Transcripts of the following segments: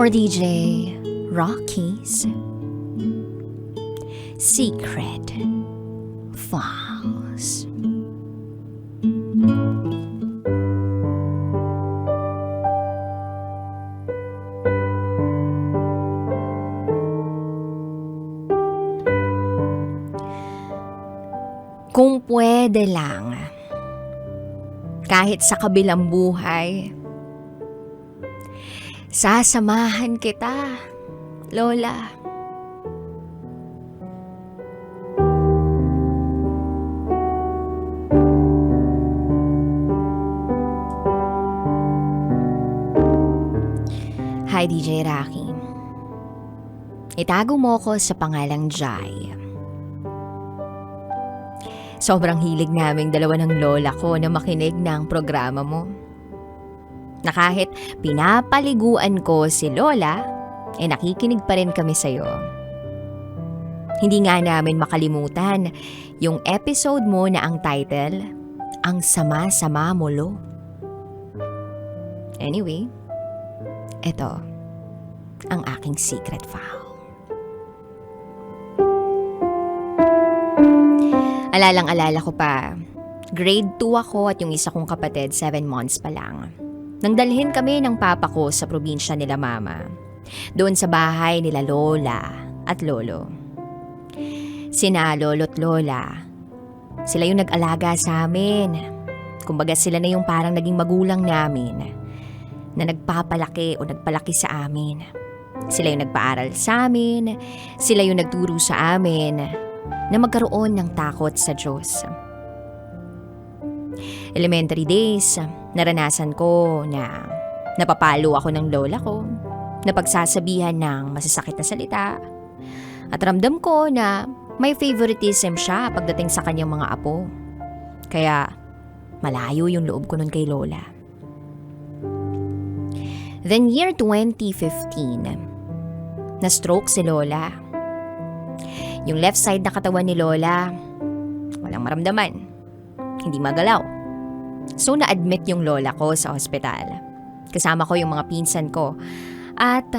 for DJ Rocky's Secret Files. Kung pwede lang, kahit sa kabilang buhay, sasamahan kita, Lola. Hi, DJ Rocky. Itago mo ko sa pangalang Jai. Sobrang hilig naming dalawa ng lola ko na makinig ng programa mo. Na kahit pinapaliguan ko si Lola, nakikinig pa rin kami sa'yo. Hindi nga namin makalimutan yung episode mo na ang title, Ang Sama-Sama Mo Lo. Anyway, eto ang aking secret file. Alalang-alala ko pa, grade 2 ako at yung isa kong kapatid 7 months pa lang. Nang dalhin kami ng papa ko sa probinsya nila mama, doon sa bahay nila lola at lolo. Sina lolo't lola, sila yung nag-alaga sa amin. Kumbaga sila na yung parang naging magulang namin na nagpapalaki o nagpalaki sa amin. Sila yung nagpaaral sa amin, sila yung nagturo sa amin na magkaroon ng takot sa Diyos. Elementary days, naranasan ko na napapalo ako ng lola ko, napagsasabihan ng masasakit na salita, at ramdam ko na may favoritism siya pagdating sa kanyang mga apo. Kaya malayo yung loob ko nun kay lola. Then year 2015, na-stroke si lola. Yung left side na katawan ni lola, walang maramdaman, hindi magalaw. So na-admit yung lola ko sa ospital. Kasama ko yung mga pinsan ko. At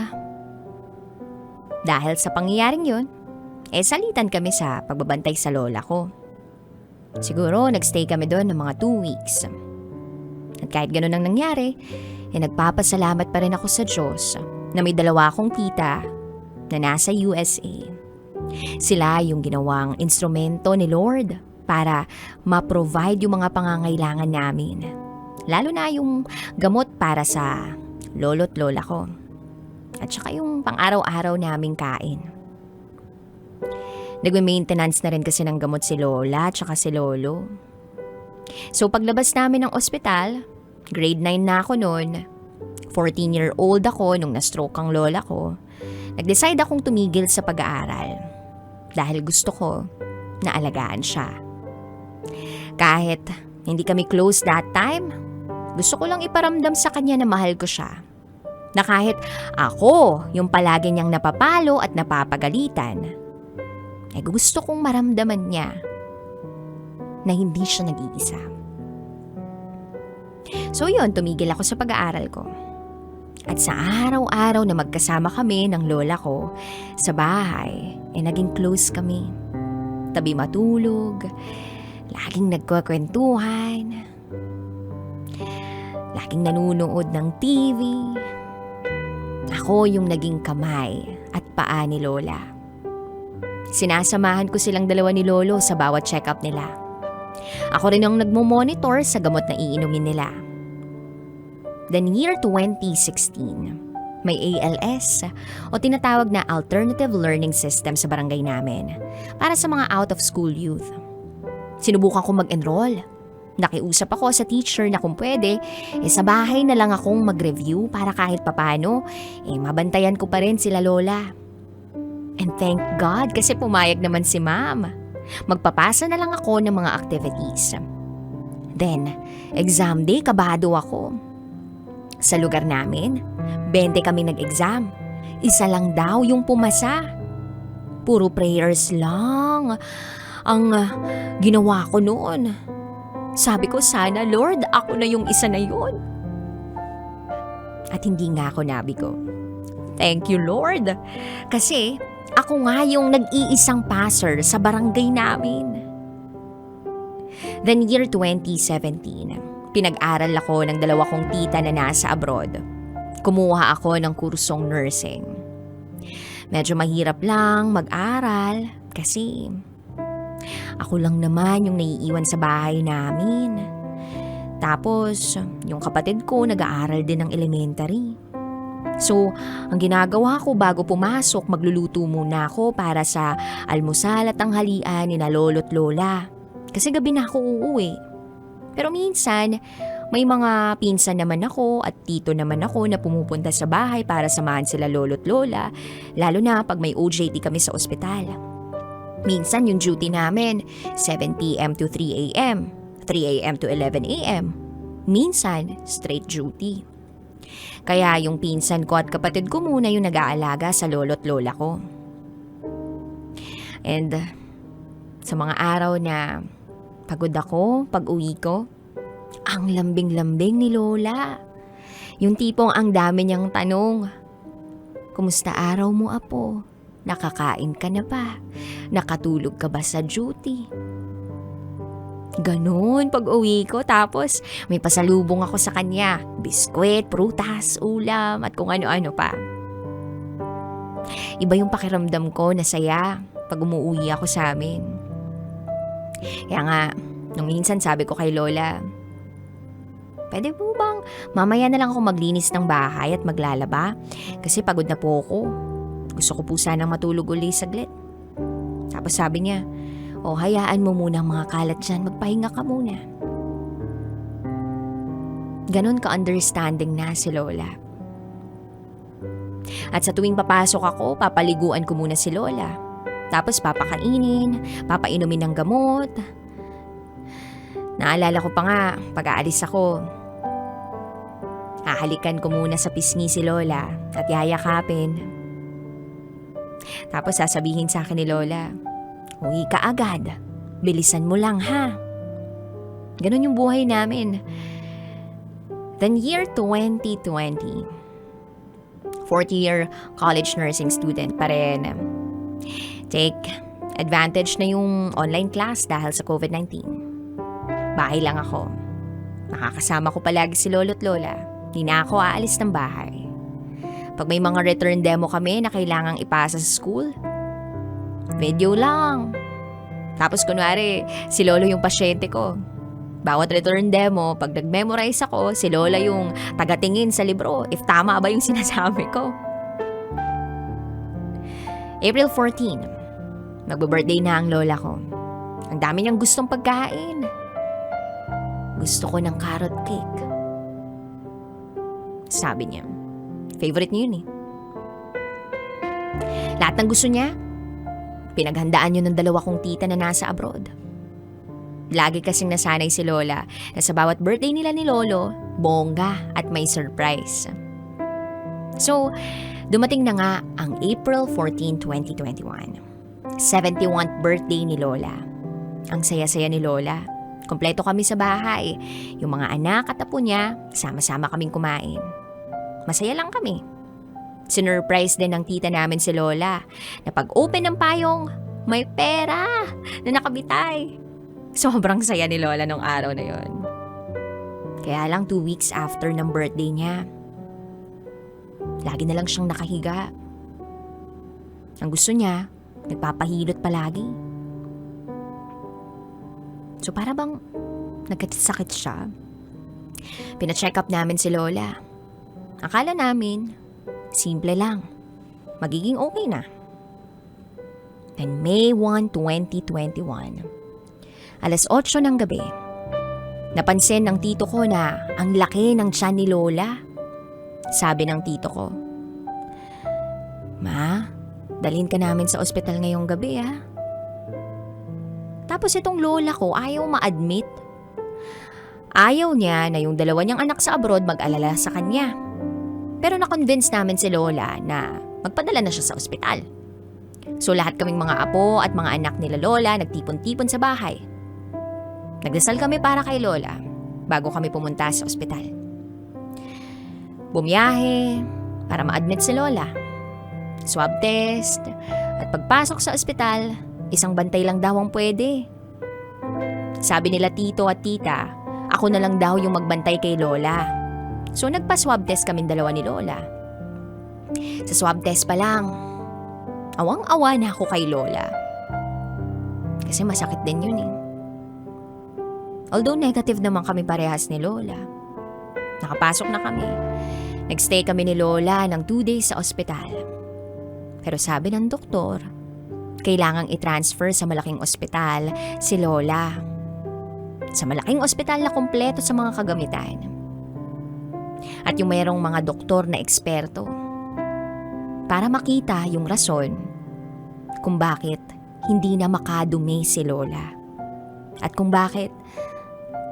dahil sa pangyayaring yun, salitan kami sa pagbabantay sa lola ko. Siguro nagstay kami doon ng mga 2 weeks. At kahit ganun ang nangyari, nagpapasalamat pa rin ako sa Diyos na may dalawa akong tita na nasa USA. Sila yung ginawang instrumento ni Lord para ma-provide yung mga pangangailangan namin. Lalo na yung gamot para sa lolo't lola ko. At saka yung pang-araw-araw naming kain. Nagme-maintenance na rin kasi ng gamot si lola at saka si lolo. So paglabas namin ng ospital, grade 9 na ako noon, 14-year-old ako nung na-stroke ang lola ko, nag-decide akong tumigil sa pag-aaral. Dahil gusto ko na alagaan siya. Kahit hindi kami close that time, gusto ko lang iparamdam sa kanya na mahal ko siya. Na kahit ako yung palagi niyang napapalo at napapagalitan, gusto kong maramdaman niya na hindi siya nag-iisa. So yun, tumigil ako sa pag-aaral ko. At sa araw-araw na magkasama kami ng lola ko sa bahay, naging close kami. Tabi matulog, laging nagkukwentuhan, laging nanunood ng TV. Ako yung naging kamay at paa ni lola. Sinasamahan ko silang dalawa ni lolo sa bawat check-up nila. Ako rin ang nagmo-monitor sa gamot na iinumin nila. Then year 2016, may ALS o tinatawag na Alternative Learning System sa barangay namin para sa mga out-of-school youth. Sinubukan ko mag-enroll. Nakiusap ako sa teacher na kung pwede, sa bahay na lang akong mag-review para kahit papano, mabantayan ko pa rin sila lola. And thank God kasi pumayag naman si ma'am. Magpapasa na lang ako ng mga activities. Then, exam day, kabado ako. Sa lugar namin, 20 kami nag-exam. Isa lang daw yung pumasa. Puro prayers lang ang ginawa ko noon. Sabi ko sana, Lord, ako na yung isa na yun. At hindi nga ako nabigo. Thank you, Lord. Kasi ako nga yung nag-iisang passer sa barangay namin. Then year 2017, pinag-aral ako ng dalawa kong tita na nasa abroad. Kumuha ako ng kursong nursing. Medyo mahirap lang mag-aral kasi ako lang naman yung naiiwan sa bahay namin. Tapos, yung kapatid ko nag-aaral din ng elementary. So, ang ginagawa ko bago pumasok, magluluto muna ako para sa almusal at tanghalian ni na lolo't lola. Kasi gabi na ako uuwi. Pero minsan, may mga pinsan naman ako at tito naman ako na pumupunta sa bahay para samahan sila lolo't lola, lalo na pag may OJT kami sa ospital. Minsan yung duty namin, 7 p.m. to 3 a.m., 3 a.m. to 11 a.m. Minsan, straight duty. Kaya yung pinsan ko at kapatid ko muna yung nag-aalaga sa lolo't lola ko. And sa mga araw na pagod ako pag uwi ko, ang lambing-lambing ni lola. Yung tipong ang dami niyang tanong. Kumusta araw mo, apo? Nakakain ka na ba? Nakatulog ka ba sa duty? Ganun pag uwi ko, tapos may pasalubong ako sa kanya. Biskwit, prutas, ulam at kung ano-ano pa. Iba yung pakiramdam ko na saya pag umuwi ako sa amin. Kaya nga, nung minsan sabi ko kay lola, pwede po bang mamaya na lang ako maglinis ng bahay at maglalaba? Kasi pagod na po ako. Gusto ko po sanang matulog uli saglit. Tapos sabi niya, hayaan mo muna ang mga kalat dyan, magpahinga ka muna. Ganon ka-understanding na si lola. At sa tuwing papasok ako, papaliguan ko muna si lola. Tapos papakainin, papainumin ng gamot. Naalala ko pa nga, pag-aalis ako, hahalikan ko muna sa pisngi si lola at yayakapin. Tapos sasabihin sa akin ni lola, uwi ka agad, bilisan mo lang ha. Ganon yung buhay namin. Then year 2020, fourth year college nursing student pa rin. Take advantage na yung online class dahil sa COVID-19. Bahay lang ako. Nakakasama ko palagi si lolo't lola. Hindi na ako aalis ng bahay. Pag may mga return demo kami na kailangang ipasa sa school, video lang. Tapos kunwari, si lolo yung pasyente ko. Bawat return demo, pag nag-memorize ako, si lola yung tagatingin sa libro if tama ba yung sinasabi ko. April 14, magbe-birthday na ang lola ko. Ang dami niyang gustong pagkain. Gusto ko ng carrot cake. Sabi niya, favorite niya yun eh. Lahat ng gusto niya, pinaghandaan yun ng dalawa kong tita na nasa abroad. Lagi kasing nasanay si lola na sa bawat birthday nila ni lolo, bongga at may surprise. So, dumating na nga ang April 14, 2021. 71th birthday ni lola. Ang saya-saya ni lola. Kompleto kami sa bahay. Yung mga anak at apo niya, sama-sama kaming kumain. Masaya lang kami. Sinurprise din ng tita namin si lola na pag-open ng payong, may pera na nakabitay. Sobrang saya ni lola nung araw na yon. Kaya lang 2 weeks after ng birthday niya, lagi na lang siyang nakahiga. Ang gusto niya, nagpapahilot palagi. So para bang nagkasakit siya. Pina-check up namin si lola. Akala namin, simple lang. Magiging okay na. Then May 1, 2021, alas 8 ng gabi, napansin ng tito ko na ang laki ng tiyan ni lola. Sabi ng tito ko, "Ma, dalhin ka namin sa ospital ngayong gabi ha." Tapos itong lola ko ayaw ma-admit. Ayaw niya na yung dalawa niyang anak sa abroad mag-alala sa kanya. Pero na-convince namin si lola na magpadala na siya sa ospital. So lahat kaming mga apo at mga anak nila lola nagtipon-tipon sa bahay. Nagdasal kami para kay lola bago kami pumunta sa ospital. Bumiyahe para ma-admit si lola. swab test, at pagpasok sa ospital, isang bantay lang daw ang pwede. Sabi nila tito at tita, ako na lang daw yung magbantay kay Lola. So nagpa-swab test kaming dalawa ni Lola. Sa swab test pa lang, awang-awa na ako kay Lola. Kasi masakit din yun eh. Although negative naman kami parehas ni Lola. Nakapasok na kami. Nagstay kami ni Lola ng 2 days sa ospital. Pero sabi ng doktor, kailangang i-transfer sa malaking ospital si Lola. Sa malaking ospital na kumpleto sa mga kagamitan. At yung mayroong mga doktor na eksperto. Para makita yung rason kung bakit hindi na makadumi si Lola. At kung bakit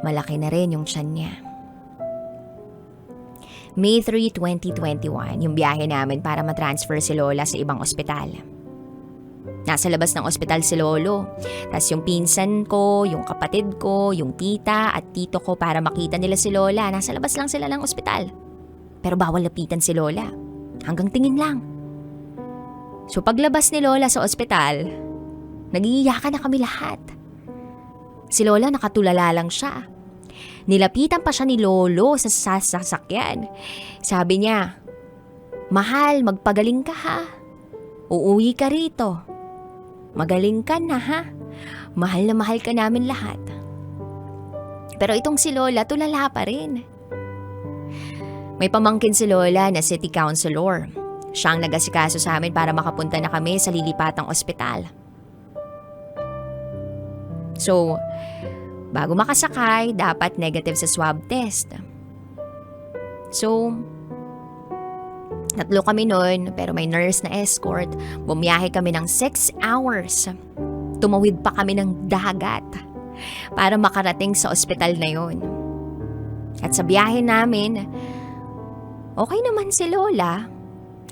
malaki na rin yung tiyan niya. May 3, 2021, yung biyahe namin para matransfer si Lola sa ibang ospital. Nasa labas ng ospital si Lolo. Tapos yung pinsan ko, yung kapatid ko, yung tita at tito ko para makita nila si Lola. Nasa labas lang sila ng ospital. Pero bawal lapitan si Lola. Hanggang tingin lang. So paglabas ni Lola sa ospital, nagiiyakan na kami lahat. Si Lola nakatulala lang siya. Nilapitan pa siya ni Lolo sa sasakyan. Sabi niya, "Mahal, magpagaling ka ha. Uuwi ka rito. Magaling ka na ha. Mahal na mahal ka namin lahat." Pero itong si Lola tulala pa rin. May pamangkin si Lola na city councilor. Siya ang nag-asikaso sa amin para makapunta na kami sa lilipatang ospital. So, bago makasakay, dapat negative sa swab test. So, 3 kami nun, pero may nurse na escort. Bumiyahe kami ng 6 hours. Tumawid pa kami ng dagat para makarating sa ospital na yon. At sa biyahe namin, okay naman si Lola.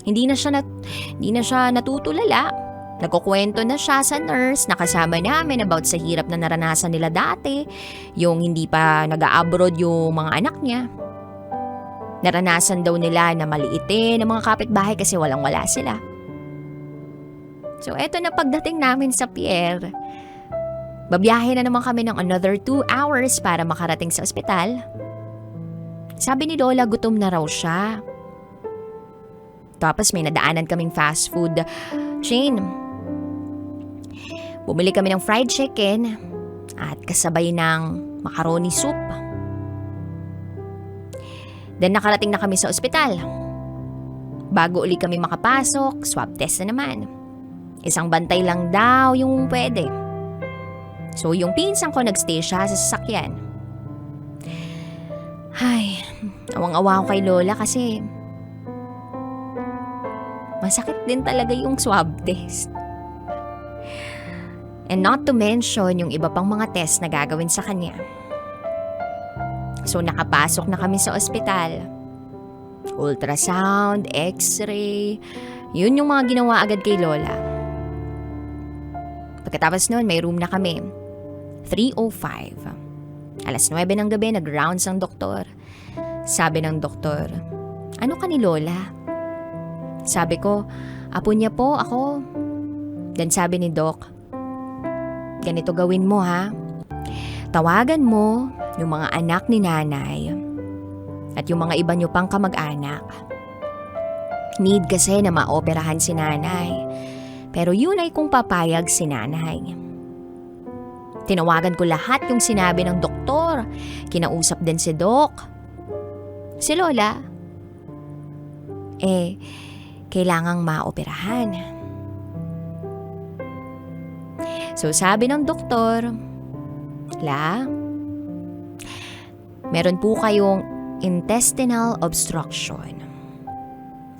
Hindi na siya natutulala. Nagkukwento na siya sa nurse na kasama namin about sa hirap na naranasan nila dati, yung hindi pa nag-a-abroad yung mga anak niya. Naranasan daw nila na maliitin ang mga kapitbahay kasi walang-wala sila. So eto na pagdating namin sa pier. Babiyahe na naman kami ng another 2 hours para makarating sa ospital. Sabi ni Lola gutom na raw siya. Tapos may nadaanan kaming fast food chain. Bumili kami ng fried chicken at kasabay ng macaroni soup. Then nakarating na kami sa ospital. Bago uli kami makapasok, swab test na naman. Isang bantay lang daw yung pwede. So yung pinsan ko nagstay siya sa sasakyan. Ay, awang-awa ko kay Lola kasi masakit din talaga yung swab test. And not to mention yung iba pang mga test na gagawin sa kanya. So nakapasok na kami sa ospital. Ultrasound, x-ray, yun yung mga ginawa agad kay Lola. Pagkatapos nun, may room na kami. 3:05. Alas 9 ng gabi, nag-rounds ang doktor. Sabi ng doktor, "Ano ka ni Lola?" Sabi ko, "Apo niya po ako." Then sabi ni Doc, "Ganito gawin mo ha. Tawagan mo yung mga anak ni nanay at yung mga iba nyo pang kamag-anak. Need kasi na maoperahan si nanay. Pero yun ay kung papayag si nanay." Tinawagan ko lahat yung sinabi ng doktor. Kinausap din si Doc. Si Lola, kailangang maoperahan. So sabi ng doktor, "La, meron po kayong intestinal obstruction.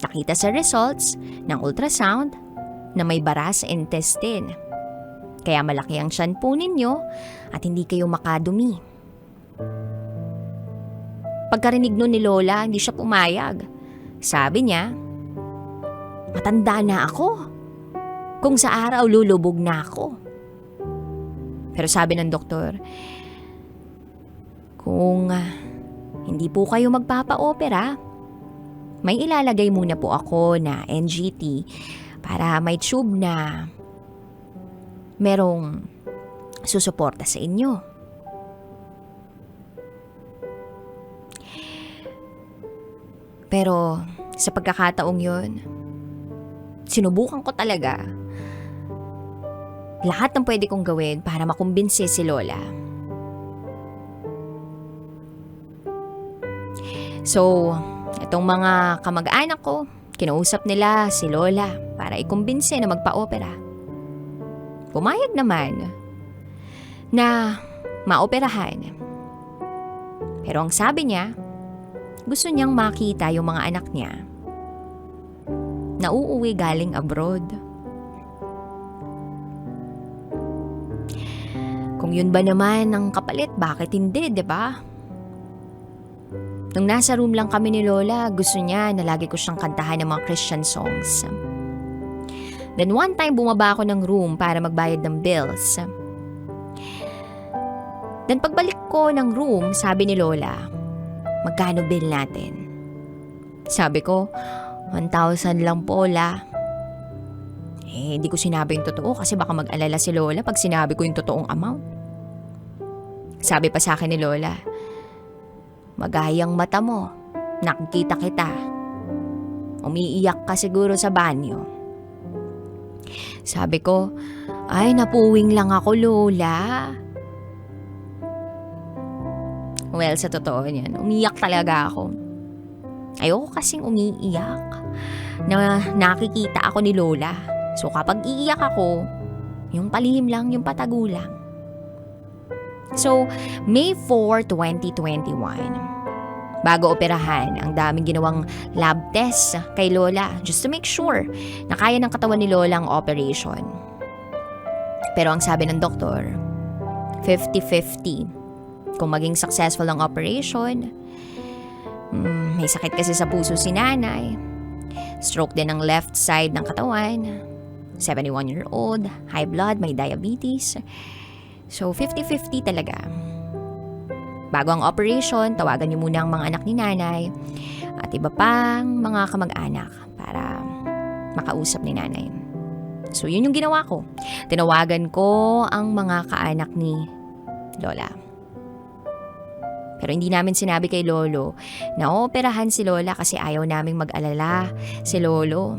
Nakita sa results ng ultrasound na may bara sa intestine. Kaya malaki ang tiyan po ninyo at hindi kayo makadumi." Pagkarinig nun ni Lola, hindi siya pumayag. Sabi niya, "Matanda na ako. Kung sa araw lulubog na ako." Pero sabi ng doktor, "Kung hindi po kayo magpapa-opera, may ilalagay muna po ako na NGT para may tube na merong susuporta sa inyo. Pero sa pagkakataong yun, sinubukan ko talaga lahat ng pwede kong gawin para makumbinsi si Lola. So, itong mga kamag-anak ko, kinausap nila si Lola para ikumbinsi na magpa-opera. Pumayag naman na maoperahan. Pero ang sabi niya, gusto niyang makita yung mga anak niya na uuwi galing abroad. Kung yun ba naman ang kapalit, bakit hindi, diba? Nung nasa room lang kami ni Lola, gusto niya na lagi ko siyang kantahan ng mga Christian songs. Then one time bumaba ako ng room para magbayad ng bills. Then pagbalik ko ng room, sabi ni Lola, magkano bill natin? Sabi ko, 1,000 lang po, La. Hindi ko sinabi yung totoo kasi baka mag-alala si Lola pag sinabi ko yung totoong amount. Sabi pa sa akin ni Lola, magayang mata mo, nakikita kita. Umiiyak ka siguro sa banyo. Sabi ko, ay napuwing lang ako, Lola. Well, sa totoo niyan, umiyak talaga ako. Ayoko kasing umiiyak na nakikita ako ni Lola. So kapag iiyak ako, yung palihim lang, yung patago lang. So, May 4, 2021, bago operahan, ang daming ginawang lab tests kay Lola just to make sure na kaya ng katawan ni Lola ang operation. Pero ang sabi ng doktor, 50-50. Kung maging successful ang operation, may sakit kasi sa puso si nanay. Stroke din ang left side ng katawan. 71-year-old, high blood, may diabetes. So, 50-50 talaga. Bago ang operation, tawagan niyo muna ang mga anak ni nanay at iba pang mga kamag-anak para makausap ni nanay. So, yun yung ginawa ko. Tinawagan ko ang mga kaanak ni Lola. Pero hindi namin sinabi kay Lolo na ooperahan si Lola kasi ayaw naming mag-alala si Lolo.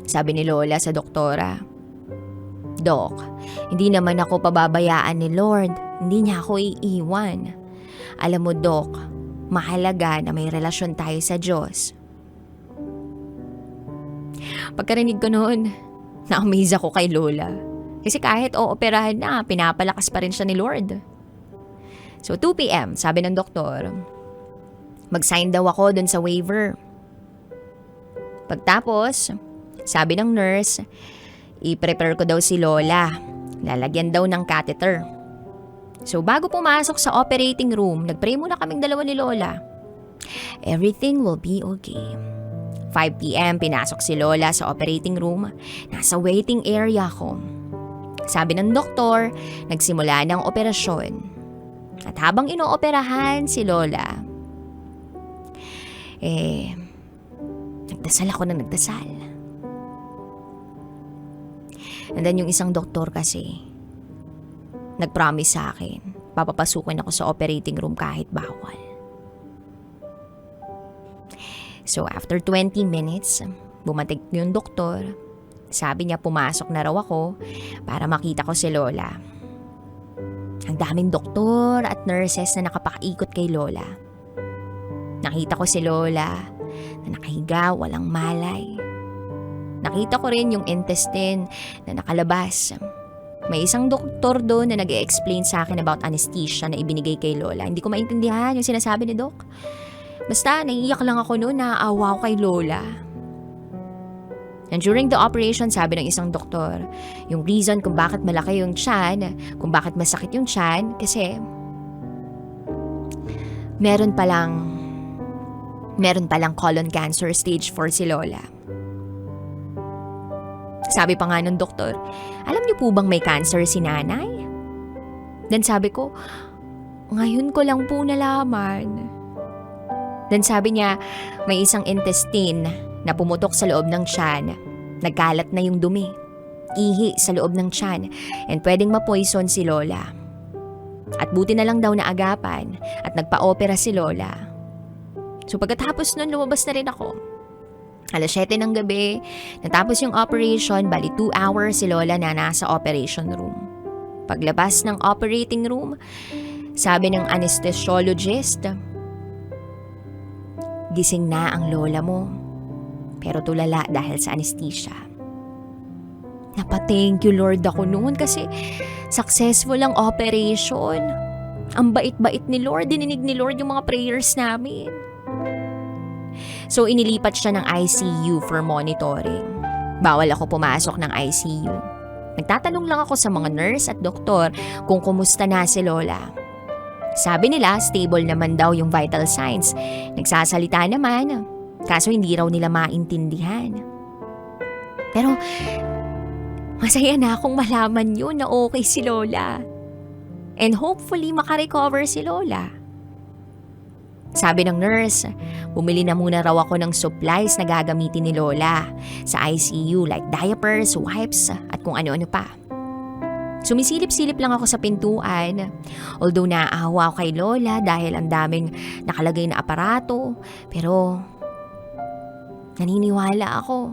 Sabi ni Lola sa doktora, Dok, hindi naman ako pababayaan ni Lord. Hindi niya ako iiwan. Alam mo, Dok, mahalaga na may relasyon tayo sa Diyos. Pagkarinig ko noon, na-amaze ako kay Lola. Kasi kahit ooperahan na, pinapalakas pa rin siya ni Lord. So 2 p.m, sabi ng doktor, mag-sign daw ako dun sa waiver. Pagtapos, sabi ng nurse, i-prepare ko daw si Lola. Lalagyan daw ng catheter. So bago pumasok sa operating room, nagpray muna kaming dalawa ni Lola. Everything will be okay. 5 p.m, pinasok si Lola sa operating room. Nasa waiting area ko. Sabi ng doktor, nagsimula ng operasyon. At habang inooperahan si Lola, nagdasal ako ng nagdasal. And then yung isang doktor kasi, nag-promise sa akin, papapasukin ako sa operating room kahit bawal. So after 20 minutes, bumating yung doktor. Sabi niya pumasok na raw ako para makita ko si Lola. Ang daming doktor at nurses na nakapakaikot kay Lola. Nakita ko si Lola na nakahiga, walang malay. Nakita ko rin yung intestine na nakalabas. May isang doktor doon na nag-e-explain sa akin about anesthesia na ibinigay kay Lola. Hindi ko maintindihan yung sinasabi ni Doc. Basta naiiyak lang ako noon, naaawa ko kay Lola. And during the operation, sabi ng isang doktor, yung reason kung bakit malaki yung tiyan, kung bakit masakit yung tiyan, kasi meron palang colon cancer stage 4 si Lola. Sabi pa nga ng doktor, alam niyo po bang may cancer si nanay? Then sabi ko, ngayon ko lang po nalaman. Then sabi niya, may isang intestine na pumutok sa loob ng tiyan Nagkalat na yung dumi, ihi sa loob ng tiyan, and pwedeng ma-poison si Lola. At buti na lang daw na agapan at nagpa-opera si Lola. So pagkatapos nun, lumabas na rin ako. Alas 7 ng gabi, natapos yung operation, bali 2 hours si Lola na nasa operation room. Paglabas ng operating room, sabi ng anesthesiologist, gising na ang lola mo, pero tulala dahil sa anesthesia. Napa-thank you Lord ako noon kasi successful ang operation. Ang bait-bait ni Lord, dininig ni Lord yung mga prayers namin. So inilipat siya ng ICU for monitoring. Bawal ako pumasok ng ICU. Nagtatanong lang ako sa mga nurse at doktor kung kumusta na si Lola. Sabi nila stable naman daw yung vital signs. Nagsasalita naman, kaso hindi raw nila maintindihan. Pero masaya na akong malaman yun na okay si Lola. And hopefully makarecover si Lola. Sabi ng nurse, bumili na muna raw ako ng supplies na gagamitin ni Lola sa ICU like diapers, wipes at kung ano-ano pa. Sumisilip-silip lang ako sa pintuan. Although naaawa ako kay Lola dahil ang daming nakalagay na aparato, pero naniniwala ako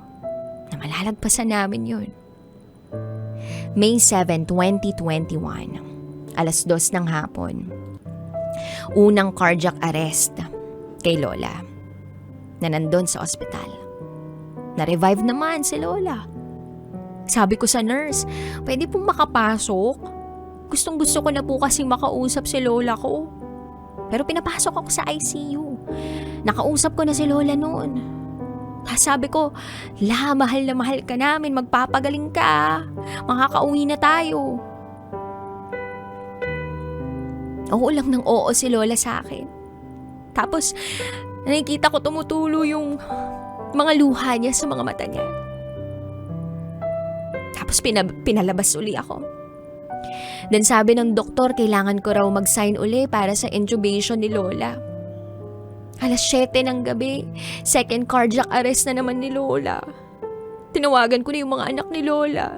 na malalagpasan namin yun. May 7, 2021, alas 2 ng hapon. Unang cardiac arrest kay Lola na nandun sa ospital. Na-revive naman si Lola. Sabi ko sa nurse, pwede pong makapasok? Gustong-gusto ko na po kasing makausap si Lola ko. Pero pinapasok ako sa ICU. Nakausap ko na si Lola noon. Sabi ko, La, mahal na mahal ka namin, magpapagaling ka. Makakauwi na tayo. Oo lang ng oo si Lola sa akin. Tapos, nakikita ko tumutulo yung mga luha niya sa mga mata niya. Tapos pinalabas uli ako. Then sabi ng doktor, kailangan ko raw mag-sign uli para sa intubation ni Lola. Alas 7 ng gabi, second cardiac arrest na naman ni Lola. Tinawagan ko na yung mga anak ni Lola.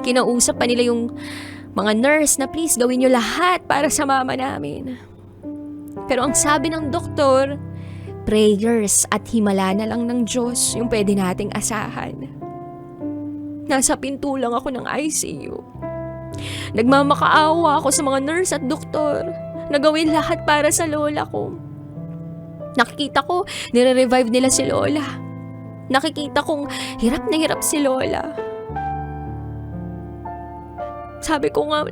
Kinausap pa nila yung mga nurse na please gawin nyo lahat para sa mama namin. Pero ang sabi ng doktor, prayers at himala na lang ng Diyos yung pwede nating asahan. Nasa pinto lang ako ng ICU. Nagmamakaawa ako sa mga nurse at doktor na gawin lahat para sa lola ko. Nakikita ko, nire-revive nila si Lola. Nakikita kong hirap na hirap si Lola. Sabi ko nga,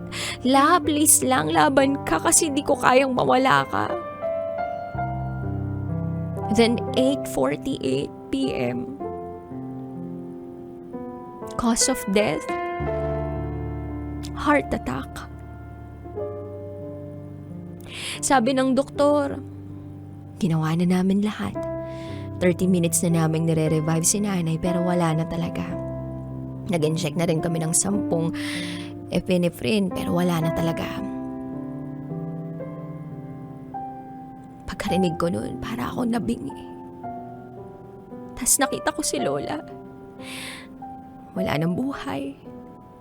La, please lang, laban ka kasi di ko kayang mawala ka. Then 8:48 p.m. Cause of death, heart attack. Sabi ng doktor, ginawa na namin lahat. 30 minutes na naming nire-revive si nanay pero wala na talaga. Nag-inject na rin kami ng 10 epinephrine pero wala na talaga. Pagkarinig ko nun, para ako nabingi. Tas nakita ko si Lola. Wala nang buhay.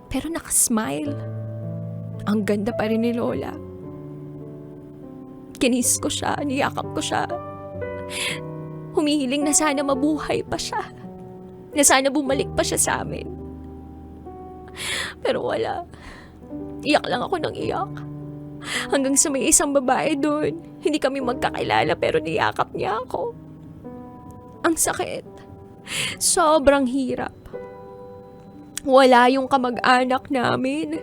Pero nakasmile. Ang ganda pa rin ni Lola. Kinis ko siya, niyakap ko siya. Humihiling na sana mabuhay pa siya. Na sana bumalik pa siya sa amin. Pero wala. Iyak lang ako ng iyak. Hanggang sa may isang babae doon. Hindi kami magkakilala pero niyakap niya ako. Ang sakit. Sobrang hirap. Wala yung kamag-anak namin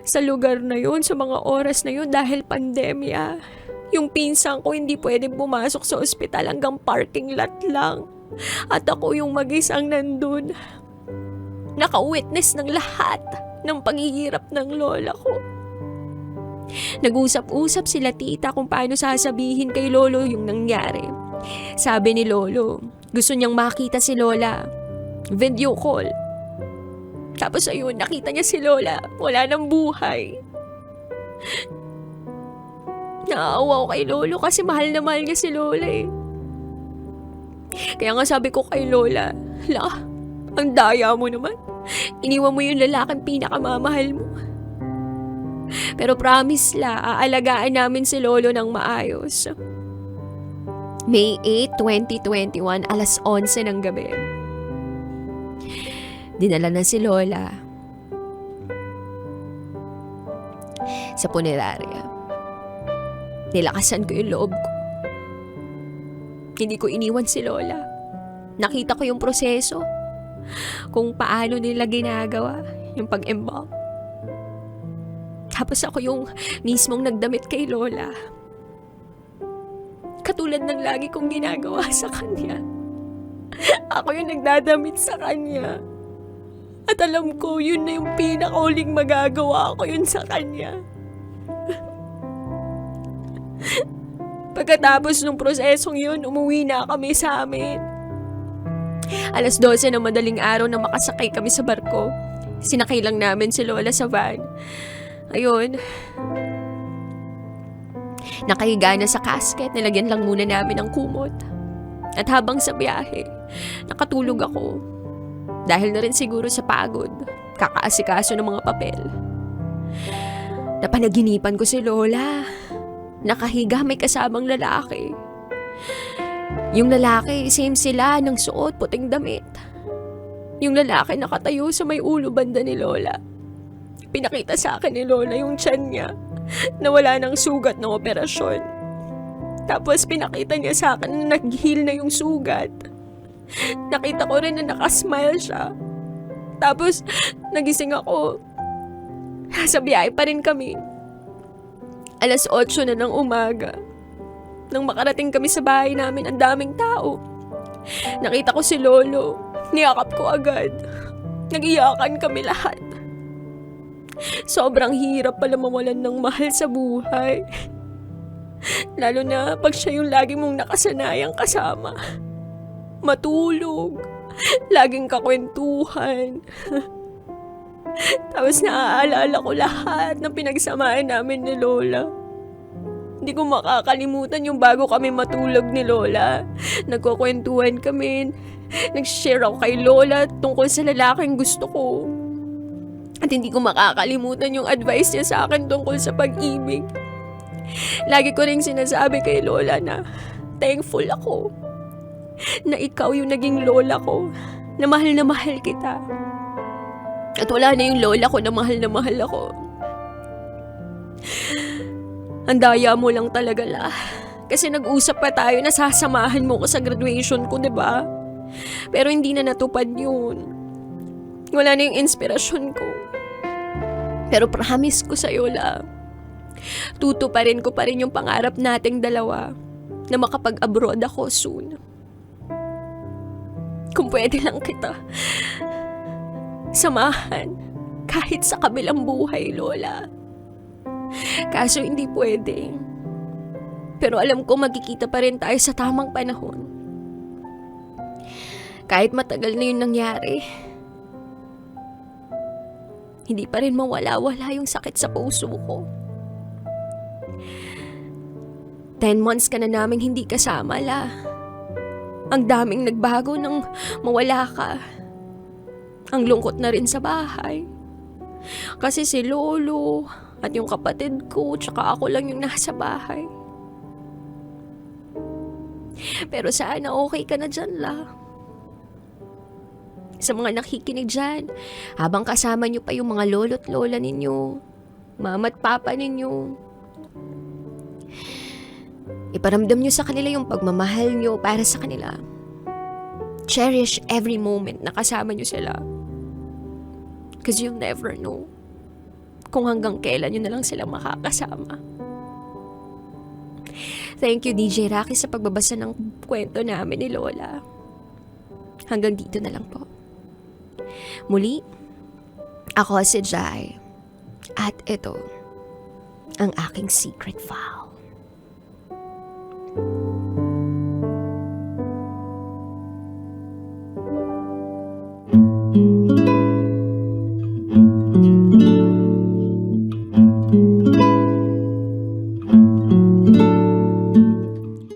sa lugar na yun, sa mga oras na yun dahil pandemya. Yung pinsan ko hindi pwede pumasok sa ospital hanggang parking lot lang. At ako yung mag-isang nandun. Naka-witness ng lahat ng paghihirap ng lola ko. Nag-usap-usap sila tita kung paano sasabihin kay lolo yung nangyari. Sabi ni lolo, gusto niyang makita si lola. Video call. Tapos ayun, nakita niya si lola. Wala nang buhay. Naawa ko kay lolo kasi mahal na mahal niya si lola eh. Kaya nga sabi ko kay lola, La, Ang daya mo naman. Iniwan mo yung lalaking pinakamamahal mo. Pero promise la, aalagaan namin si Lolo ng maayos. May 8, 2021, alas 11 ng gabi. Dinala na si Lola sa punerarya. Nilakasan ko yung loob ko. Hindi ko iniwan si Lola. Nakita ko yung proseso, kung paano nila ginagawa yung pag-embalm. Tapos ako yung mismong nagdamit kay Lola. Katulad ng lagi kong ginagawa sa kanya. Ako yung nagdadamit sa kanya. At alam ko, yun na yung pinakauling magagawa ko yun sa kanya. Pagkatapos ng prosesong yun, umuwi na kami sa amin. Alas 12 ng madaling araw na makasakay kami sa barko. Sinakay lang namin si Lola sa van. Ayun. Nakahiga na sa casket, nilagyan lang muna namin ng kumot. At habang sa biyahe, nakatulog ako. Dahil na rin siguro sa pagod, kakaasikaso ng mga papel. Napanaginipan ko si Lola. Nakahiga, may kasamang lalaki. Yung lalaki, same sila ng suot, puting damit. Yung lalaki nakatayo sa may ulo banda ni Lola. Pinakita sa akin ni Lola yung tiyan niya na wala ng sugat ng operasyon. Tapos pinakita niya sa akin na nag-heal na yung sugat. Nakita ko rin na nakasmile siya. Tapos nagising ako. Sa biyahe pa rin kami. Alas 8 na ng umaga. Nang makarating kami sa bahay namin, ang daming tao. Nakita ko si Lolo. Niyakap ko agad. Nag-iyakan kami lahat. Sobrang hirap pala mawalan ng mahal sa buhay. Lalo na pag siya yung lagi mong nakasanayang kasama. Matulog. Laging kakwentuhan. Tapos naaalala ko lahat ng pinagsamaan namin ni Lola. Hindi ko makakalimutan yung bago kami matulog ni Lola. Nagkukwentuhan kami. Nag-share ako kay Lola tungkol sa lalaking gusto ko. At hindi ko makakalimutan yung advice niya sa akin tungkol sa pag-ibig. Lagi ko ring sinasabi kay Lola na thankful ako na ikaw yung naging lola ko, na mahal kita. At wala na yung lola ko na mahal ako. Ang daya mo lang talaga la. Kasi nag-usap pa tayo na sasamahan mo ko sa graduation ko, diba? Pero hindi na natupad yun. Wala na yung inspirasyon ko. Pero promise ko sa'yo la, tutuparin ko pa rin yung pangarap nating dalawa na makapag-abroad ako soon. Kung pwede lang kita samahan kahit sa kabilang buhay, Lola. Kaso hindi pwede. Pero alam ko magkikita pa rin tayo sa tamang panahon. Kahit matagal na yun nangyari, hindi pa rin mawala-wala yung sakit sa puso ko. 10 months ka na naming hindi kasama, la. Ang daming nagbago nang mawala ka. Ang lungkot na rin sa bahay. Kasi si Lolo at yung kapatid ko tsaka ako lang yung nasa bahay. Pero sana okay ka na dyan, la. Sa mga nakikinig dyan, habang kasama nyo pa yung mga lolo't lola ninyo, mama at papa ninyo, iparamdam nyo sa kanila yung pagmamahal nyo para sa kanila. Cherish every moment na kasama nyo sila. Because you'll never know kung hanggang kailan nyo na lang sila makakasama. Thank you, DJ Rocky, sa pagbabasa ng kwento namin ni Lola. Hanggang dito na lang po. Muli, ako si Jai. At ito, ang aking secret file.